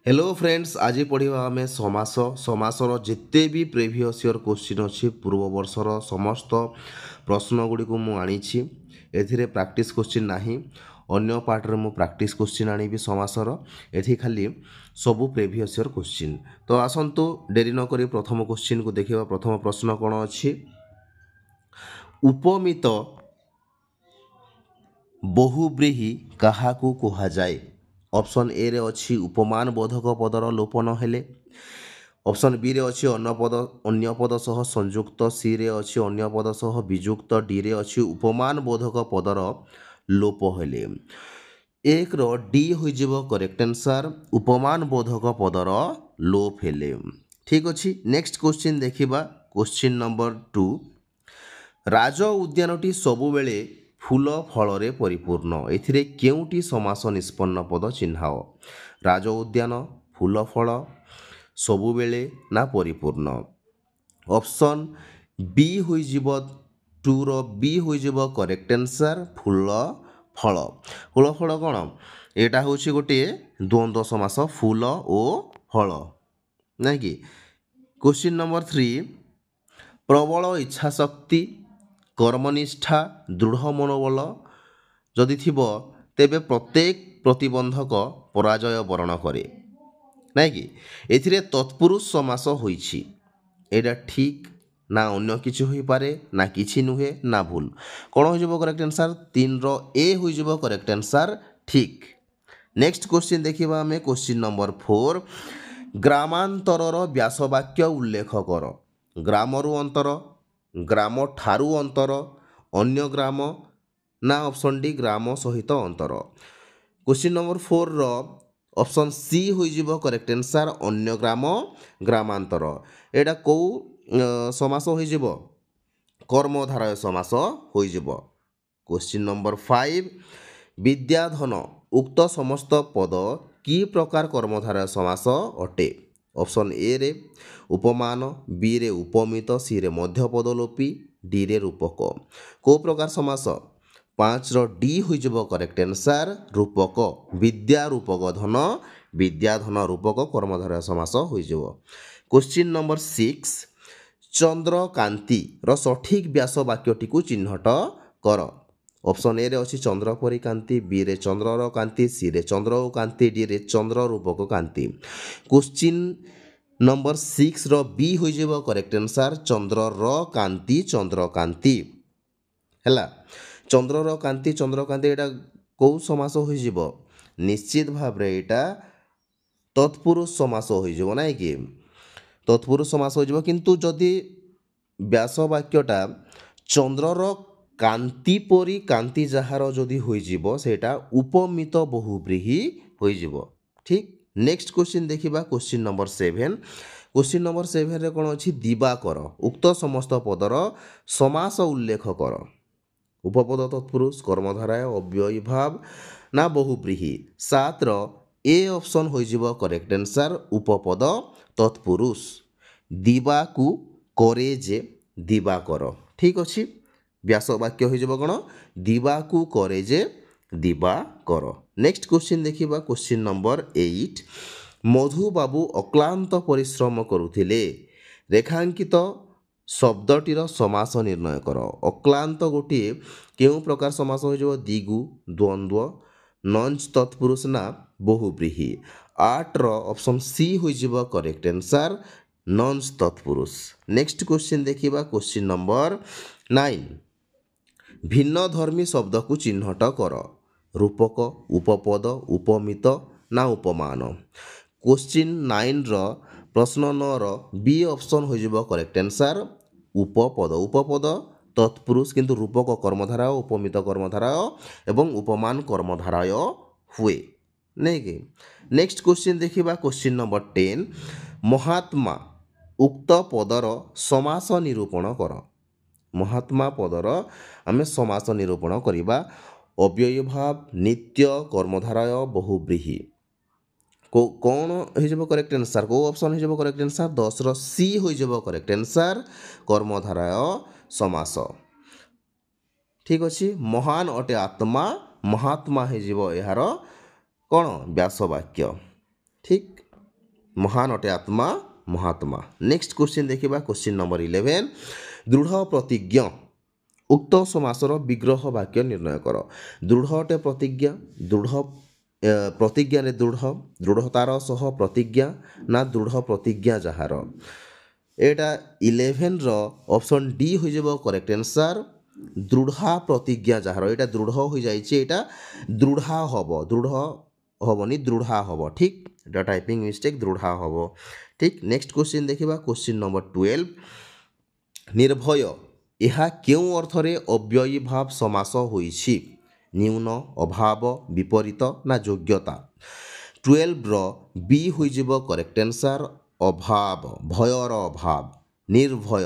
Hello friends, आज पढ़ा आम समासर जिते भी प्रिवियस ईयर क्वेश्चन अच्छी पूर्व वर्षर समस्त प्रश्न गुड़ी को मुझे एथिरे प्रैक्टिस क्वेश्चन ना अन्य पार्टर मु प्रैक्टिस क्वेश्चन आनी समासर एथि खाली सबू प्रिवियस ईयर क्वेश्चन। तो आसतु डेरी नक प्रथम क्वेश्चन को देखा। प्रथम प्रश्न कौन अच्छी? उपमित बहुब्रीही क्या कह जाए? ऑप्शन ए रे अच्छी उपमान बोधक पदर लोपन हेले। ऑप्शन बी रे अच्छी अन्य पद सह संयुक्त। सी रे अच्छी अन्य पद सह विजुक्त। डी रे अच्छी उपमान बोधक पदर लोप हेले। एक रो डी हो करेक्ट आंसर, उपमान बोधक पदर लोप हेले। ठीक अच्छे। नेक्स्ट क्वेश्चन देखिबा। क्वेश्चन नंबर 2, राज उद्यानटी सबुबेले फूल फल परिपूर्ण, एथिरे केउटी समास निष्पन्न पद चिन्हाओ? राज उद्यान, फूल फल, सबुबेले ना परिपूर्ण। ऑप्शन बी हो टू रो बी हो करेक्ट आंसर, फूल फल। फूल फल कौन? एटा हूँ गोटे द्वंद्व समास, फूल ओ फल ना कि। क्वेश्चन नंबर 3, प्रबल इच्छा शक्ति, कर्मनिष्ठा, दृढ़ मनोबल जदि थिबो तेबे प्रत्येक प्रतिबंधक पराजय वरण करे ना कि। एथिरे तत्पुरुष समास होइछि। एटा ठीक ना अन्य किछि होई पारे ना किछि नुहे ना भूल। कौन हो करेक्ट आंसर? 3 रो ए हो करेक्ट आंसर, ठीक। नेक्स्ट क्वेश्चन देखिबा हमें। क्वेश्चन नंबर 4, ग्रामांतरर व्यासवाक्य उल्लेख कर। ग्रामरु अंतर, ग्राम ठारू अंतर, अन्य ग्राम ना ऑप्शन डी ग्राम सहित अंतर। क्वेश्चन नंबर 4 रो ऑप्शन सी हो करेक्ट आंसर, अन्य ग्राम ग्रामांतर। एटा को समास हो? कर्मधारय समास हो। क्वेश्चन नंबर 5, विद्याधन उक्त समस्त पद की प्रकार कर्मधारय समास अटे? ऑप्शन ए रे उपमान, बी रे उपमित, सी रे मध्यपद लोपी, डी रे रूपक। को प्रकार समास? 5 रो डी हो करेक्ट आंसर, रूपक। विद्या रूपक धन, विद्याधन रूपक कर्मधारय समास हो। क्वेश्चन नंबर 6, चंद्रकांति रो सठिक व्यास वाक्यटी को चिन्हट कर। ऑप्शन ए रे अच्छी चंद्र परी कांति, बी रे चंद्रर कांति, सी रे चंद्र ओ कांति, डी रे चंद्र रूपक कांति। क्वेश्चन नंबर 6 रो बी हो करेक्ट आंसर, चंद्रर कांति चंद्रकांति हैला। चंद्रर कांति चंद्रकांति एटा को समास हो? निश्चित भाव रे एटा तत्पुरुष समास हो ना कि। तत्पुरुष समास हो, किंतु जदि व्यास वाक्यटा चंद्रर कांति परी कांति जहार जदि होइजिबो सेटा उपमित बहुब्रीही होइजिबो। ठीक। नेक्स्ट क्वेश्चन देखिबा। क्वेश्चन नंबर 7, क्वेश्चन नंबर 7 रे कोन अछि? दिवाकर उक्त समस्त पदर समास उल्लेख कर। उपपद तत्पुरुष, कर्मधारय, अव्ययी भाव ना बहुब्रीही। 7 रो ए ऑप्शन होइजिबो करेक्ट आंसर, उपपद तत्पुरुष। दिवाकु करे जे दिवाकर। ठीक अछि। व्यास वाक्य हो कौन? दिवाकु करे जे दिवाकर। नेक्स्ट क्वेश्चन देखिबा। क्वेश्चन नंबर 8, मधुबाबू अक्लांत परिश्रम करुथिले, रेखांकित शब्दटीर समास निर्णय कर। अक्लांत गोटे केउ प्रकार समास हो? दिगु, द्वंद्व, नंच तत्पुरुष ना बहुब्रीही। 8 रो ऑप्शन सी हो करेक्ट आंसर, नंच तत्पुरुष। नेक्स्ट क्वेश्चन देखिबा। क्वेश्चन नंबर 9, भिन्न धर्मी शब्द को चिन्हट कर। रूपक, उपपद, उपमित ना उपमान। क्वेश्चन 9 रो प्रश्न 9 रो बी ऑप्शन हो करेक्ट आंसर, उपपद। उपपद तत्पुरुष किंतु रूपक कर्मधारय, उपमित कर्मधारय एवं उपमान कर्मधारय हुए नहीं कि। नेक्स्ट क्वेश्चन देखिबा। क्वेश्चन नंबर 10, महात्मा उक्त पदर समास निरूपण कर। महात्मा पदर आमे समास निरूपण करिबा। अव्ययी भाव, नित्य, कर्मधारय, बहुब्रीही। कौन हो करेक्ट आंसर? को ऑप्शन हो करेक्ट आंसर? 10 रो सी हो करेक्ट आंसर, कर्मधारय समास। ठीक अच्छे। महान अटे आत्मा, महात्मा हो यार कौन? व्यास वाक्य। ठीक। महान अटे आत्मा महात्मा। नेक्स्ट क्वेश्चन देखिबा क्वेश्चन नंबर 11 दृढ़ प्रतिज्ञ उक्त समासर विग्रह वाक्य निर्णय कर। दृढ़ अटे प्रतिज्ञा दृढ़ प्रतिज्ञा रे दृढ़तार सह प्रतिज्ञा ना दृढ़ प्रतिज्ञा जहार एटा 11 रो ऑप्शन डी हो जब करेक्ट आंसर दृढ़ा प्रतिज्ञा जहार एटा दृढ़ हो जाइए एटा दृढ़ा हब दृढ़ हबनी दृढ़ा हब ठीक एटा टाइपिंग मिस्टेक दृढ़ा हब ठीक। नेक्स्ट क्वेश्चन देखिबा क्वेश्चन नंबर 12 निर्भय ଏହା କେଉଁ ଅର୍ଥରେ ଅବ୍ୟୟୀ ଭାବ ସମାସ ହୋଇଛି ନ୍ୟୁନ ଅଭାବ ବିପରୀତ ନା ଯୋଗ୍ୟତା। 12 ର ବି ହୋଇଯିବ କରେକ୍ଟ ଆନ୍ସର ଅଭାବ ଭୟର ଅଭାବ ନିର୍ଭୟ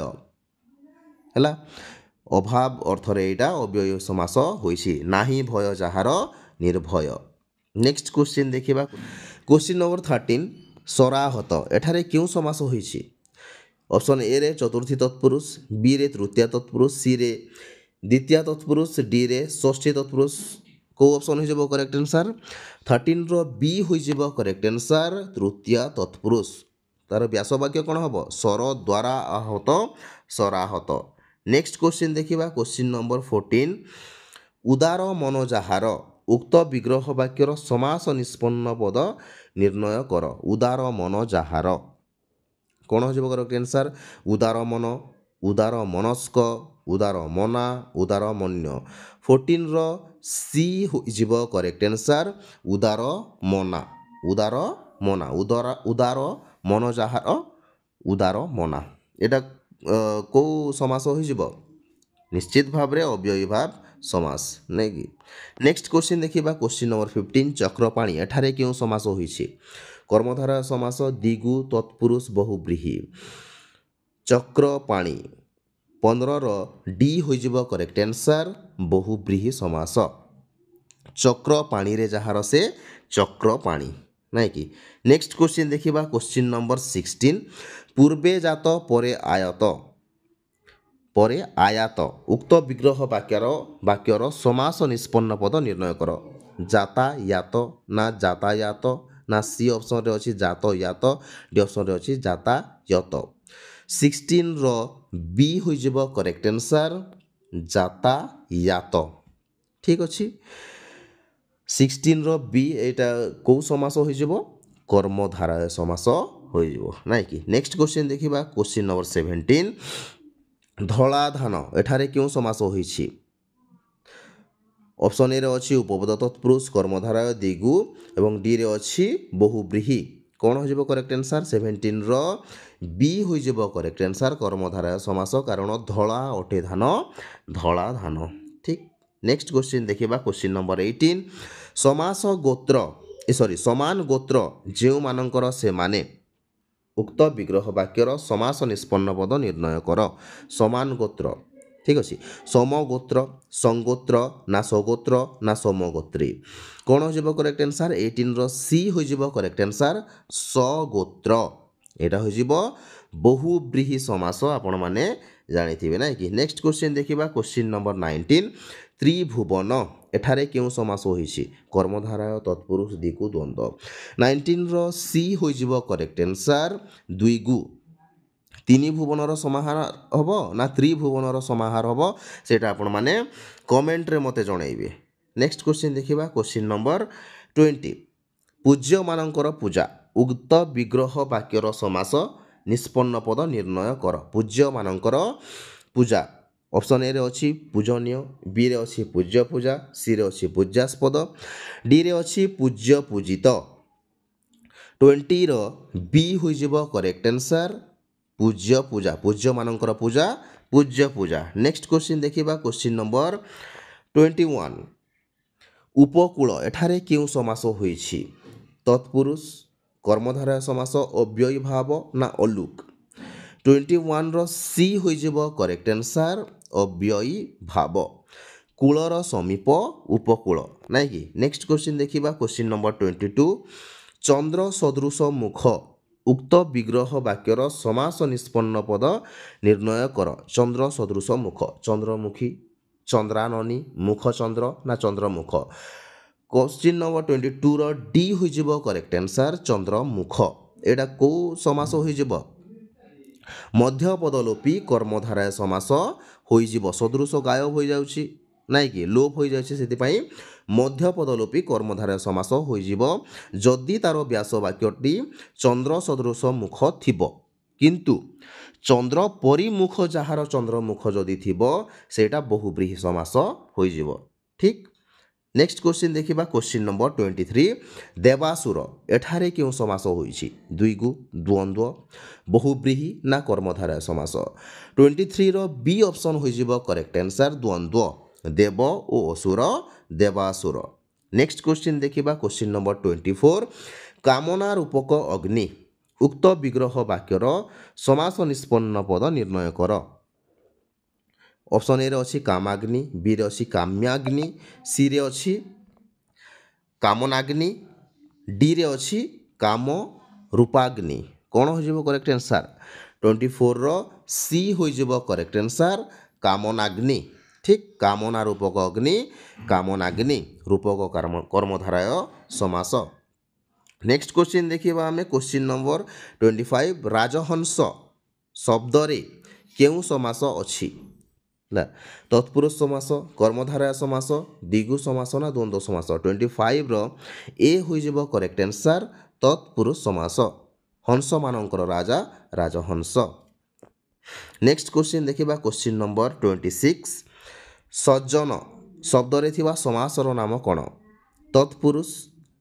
ହେଲା ଅଭାବ ଅର୍ଥରେ ଏଇଟା ଅବ୍ୟୟୀ ସମାସ ହୋଇଛି ନାହିଁ ଭୟ ଯାହାର ନିର୍ଭୟ। ନେକ୍ସଟ କ୍ୱେଶ୍ଚିନ୍ ଦେଖିବା କ୍ୱେଶ୍ଚିନ୍ ନମ୍ବର 13 ସରାହତ ଏଠାରେ କେଉଁ ସମାସ ହୋଇଛି। ऑप्शन ए रे चतुर्थी तत्पुरुष बी रे तृतीय तत्पुरुष सी रे द्वितीय तत्पुरुष डी रे षष्ठी तत्पुरुष को ऑप्शन हो करेक्ट आंसर 13 रो बी हो करेक्ट आंसर तृतीय तत्पुरुष तार व्यास वाक्य कौन हम स्वर द्वारा आहत सराहत। नेक्स्ट क्वेश्चन देखिबा क्वेश्चन नंबर 14 उदार मन जहार उक्त विग्रह वाक्यर समास निष्पन्न पद निर्णय कर। उदार मन जहार कौन हो करेक्ट आंसर उदार मन उदार मनस्क उदार मना उदार मन्य 14 रो सी हो करेक्ट आंसर उदार मना उदार मना उदार उदार मन जहार उदार मना एटा को समास हो निश्चित भाव रे अव्ययी भाव समास नहीं कि। नेक्स्ट क्वेश्चन देखिबा क्वेश्चन नंबर 15 चक्रपाणी एठारे क्यों समास होइछि। कर्मधारय समास दिगु तत्पुरुष बहुब्रीहि चक्रपाणी 15 रो डी हो करेक्ट आंसर बहुब्रीहि समास चक्रपाणी रे जहार से चक्रपाणी नहीं कि। नेक्स्ट क्वेश्चन देखिबा क्वेश्चन नंबर 16 पूर्वे जात परे आयात उक्त विग्रह वाक्यर समास निष्पन्न पद निर्णय कर। जातायात ना जातायात ना सी ऑप्शन रे अछि जातयात डी ऑप्शन रे अछि जातायत 16 रो बी हो जिवो करेक्ट आंसर जातायात ठीक अछि। 16 रो बी एटा को समास हो जिवो कर्मधारय समास हो जिवो नाइ कि। नेक्स्ट क्वेश्चन देखिबा क्वेश्चन नंबर 17 धला धान एठारे क्यों समास होइछि। ऑप्शन ए रे अछि उपपद तत्पुरुष कर्मधारय दिगु एवं डी रे अछि बहुब्रीहि कौन हो करेक्ट आंसर 17 रो बी हो करेक्ट आंसर कर्मधारय समास कारण धला अटे धान धला धान ठीक। नेक्स्ट क्वेश्चन देखिबा क्वेश्चन नंबर 18 समास गोत्र समान गोत्र जेउ मानकर से माने उक्त विग्रह वाक्यर समास निष्पन्न पद निर्णय कर। समान गोत्र ठीक अच्छे समगोत्र संगोत्र ना सगोत्र ना समगोत्री कौन हो करेक्ट आंसर 18 रो सी हो करेक्ट आंसर सगोत्र एटा हो बहुब्रीहि समास आपण माने जानिथिबे ना कि। नेक्स्ट क्वेश्चन देखिबा क्वेश्चन नंबर 19 त्रिभुवन एठारे क्यों समास होइछि। कर्मधारय तत्पुरुष दिगु द्वंद्व 19 रो सी हो करेक्ट आंसर द्विगु तीन भुवनर समाहार हम ना त्रिभुवनर समाहार हम सेटा आपण माने कमेंट रे मते जणाइबे। नेक्स्ट क्वेश्चन देखिबा क्वेश्चन नंबर 20 पूज्य मानकर पूजा उक्त विग्रह वाक्यर समास निष्पन्न पद निर्णय कर। पूज्य मानकर पूजा ऑप्शन ए रे अछि पूजनीय बी रे अछि पूज्य पूजा सी रे अछि पूज्यास्पद डी रे अछि पूज्य पूजित 20 रो बी हो करेक्ट आंसर पूज्य पूजा पूज्य मानकर पूजा पूज्य पूजा। नेक्स्ट क्वेश्चन देखिबा क्वेश्चन नंबर 21 उपकूल एठारे क्यों समास होइछि। तत्पुरुष कर्मधारय समास अव्ययी भाव ना अलुक 21 रो सी हो करेक्ट आंसर अव्ययी भाव कूलर समीप उपकूल नाइ कि। नेक्स्ट क्वेश्चन देखिबा क्वेश्चन नंबर 22 चंद्र सदृश मुख उक्त विग्रह वाक्यर समास निष्पन्न पद निर्णय कर। चंद्र सदृश मुख चंद्रमुखी चंद्राननी मुखचंद्र ना चंद्रमुख क्वेश्चन नंबर 22 रो डी हो करेक्ट आंसर चंद्रमुख एटा को समास होइजिब मध्यपदलोपी कर्मधारय समास होइजिब सदृश गायब हो जाउछि नाइ कि लोप हो जाउछि सेतिपई मध्यपदलोपी कर्मधारय समास होइजिब जदि तार व्यास वाक्यटी चंद्र सदृश मुख थिबो किंतु चंद्र परिमुख जହାର चंद्रमुख जदि थिबो सेटा बहुब्रीहि समास होइजिब ठीक। नेक्स्ट क्वेश्चन देखिबा क्वेश्चन नंबर 23 देवासुर एठारे क्यों समास होइछि द्विगु द्वंद्व बहुब्रीहि ना कर्मधारय समास 23 रो बी ऑप्शन होइजिब करेक्ट आंसर द्वंद्व देव ओ असुर देवासुर। नेक्स्ट क्वेश्चन देखिबा क्वेश्चन नंबर 24 कामना रूपक अग्नि उक्त विग्रह वाक्यर समास निष्पन्न पद निर्णय कर। ऑप्शन ए रे अछि कामाग्नि बी रे अछि काम्याग्नि सी रे अछि कामनाग्नि डी रे अछि काम रूपाग्नि कौन हो जिवो करेक्ट आंसर 24 रो सी हो जिवो करेक्ट आंसर कामनाग्नि ठीक कामना रूपक अग्नि कामनाग्नि रूपक कर्मधारय समास। नेक्स्ट क्वेश्चन देखिबा हमें क्वेश्चन नंबर 25 राजहंस शब्द रे केउ समास अछि ना तत्पुरुष समास कर्मधारय समास द्विगु समास ना द्वंद्व समास 25 रो ए होई जिवो करेक्ट आंसर तत्पुरुष समास हंस मानकर राजा राजहंस। नेक्स्ट क्वेश्चन देखिबा क्वेश्चन नंबर 26 सज्जन शब्द रे थिबा समासर नाम कोन तत्पुरुष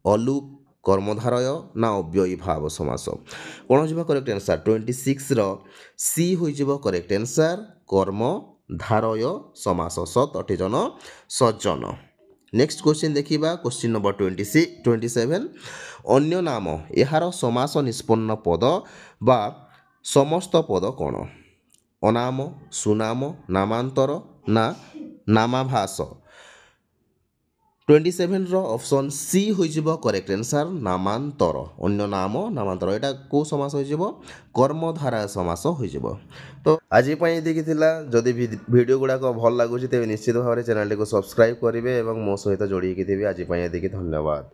अलूप कर्मधारय ना अव्ययी भाव समास कोन हो जिवो करेक्ट आंसर 26 रो सी होई जिवो करेक्ट आंसर कर्मधारय समास सत अठे जन सज्जन। नेक्स्ट क्वेश्चन देखिबा क्वेश्चन नंबर 27 अन्य नाम एहार समास निष्पन्न पद बा समस्त पद कोन अनाम सुनाम नामांतर ना नामाभास 27 रो ऑप्शन सी होई जिवो करेक्ट आंसर नामांतर अन्य नाम नामांतर एटा को समास होई जिवो कर्मधारय समास होई जिवो। तो आज पई एतिकी थिला जदि वीडियो गुडा को भल लागुची तेबे निश्चित भाव चैनल को सब्सक्राइब करिवे एवं मो सहित जोड़ी कि थिबे आज पई एतिकी धन्यवाद।